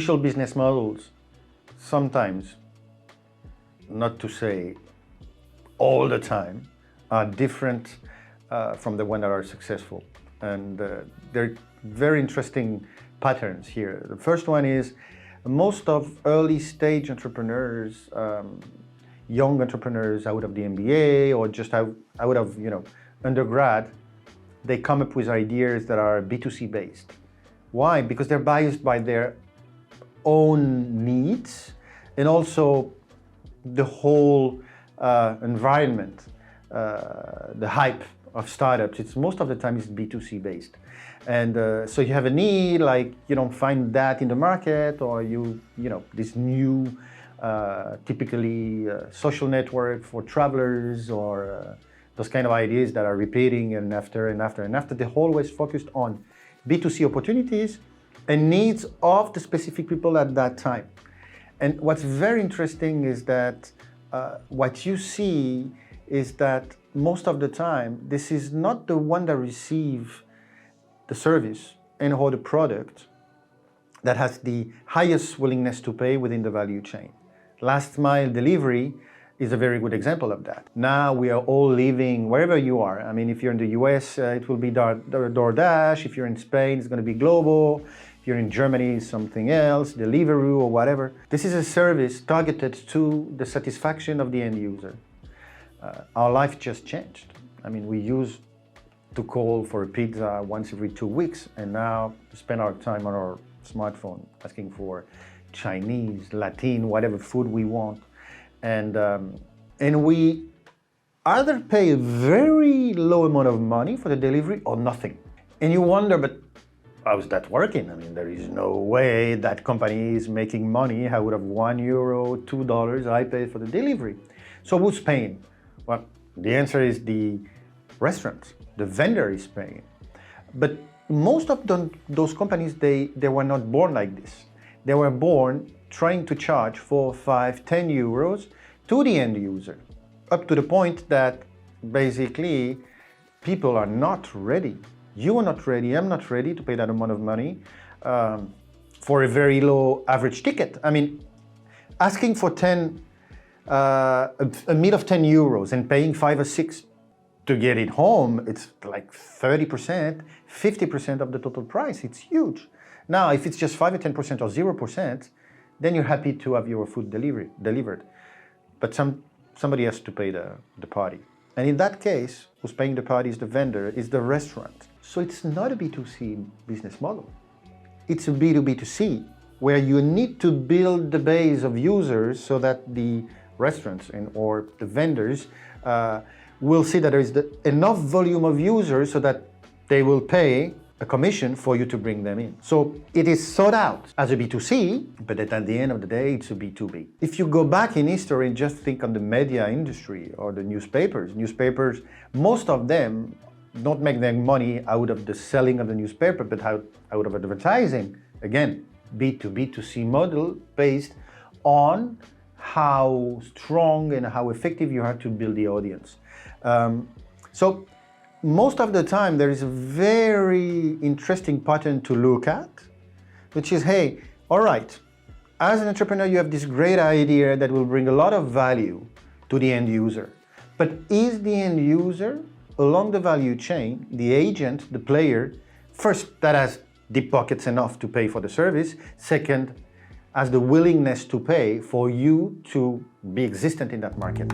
initial business models sometimes, not to say all the time, are different from the ones that are successful. And there are very interesting patterns here. The first one is most of early stage entrepreneurs, young entrepreneurs out of the MBA or just out of undergrad, they come up with ideas that are B2C based. Why? Because they're biased by their own needs and also the whole environment, the hype of startups. It's most of the time it's B2C based. And so you have a need, like you don't find that in the market, or this new, typically social network for travelers, or those kind of ideas that are repeating and after. They're always focused on B2C opportunities and needs of the specific people at that time. And what's very interesting is that what you see is that most of the time, this is not the one that receive the service and or the product that has the highest willingness to pay within the value chain. Last mile delivery is a very good example of that. Now we are all living wherever you are. I mean, if you're in the US, it will be DoorDash. If you're in Spain, it's going to be Globo. If you're in Germany, something else, Deliveroo or whatever. This is a service targeted to the satisfaction of the end user. Our life just changed. I mean, we used to call for a pizza once every 2 weeks, and now we spend our time on our smartphone asking for Chinese, Latin, whatever food we want. And we either pay a very low amount of money for the delivery or nothing. And you wonder, but how's that working? I mean, there is no way that company is making money out of €1, $2 I pay for the delivery. So who's paying? Well, the answer is the restaurant. The vendor is paying. But most of those companies, they were not born like this. They were born trying to charge 4, 5, 10 euros to the end user, up to the point that basically people are not ready. You are not ready, I'm not ready to pay that amount of money for a very low average ticket. I mean, asking for a meal of 10 euros and paying 5 or 6 to get it home, it's like 30%, 50% of the total price. It's huge. Now, if it's just 5 or 10% or 0%, then you're happy to have your food delivered. But somebody has to pay the party. And in that case, who's paying the party is the vendor, is the restaurant. So it's not a B2C business model. It's a B2B2C, where you need to build the base of users so that the restaurants or the vendors will see that there is enough volume of users so that they will pay a commission for you to bring them in. So it is sought out as a B2C, but at the end of the day, it's a B2B. If you go back in history and just think on the media industry or the newspapers, most of them don't make their money out of the selling of the newspaper, but out of advertising. Again, B2B2C model based on how strong and how effective you are to build the audience. So most of the time, there is a very interesting pattern to look at, which is, hey, all right, as an entrepreneur, you have this great idea that will bring a lot of value to the end user. But is the end user along the value chain, the agent, the player, first, that has deep pockets enough to pay for the service, second, has the willingness to pay for you to be existent in that market?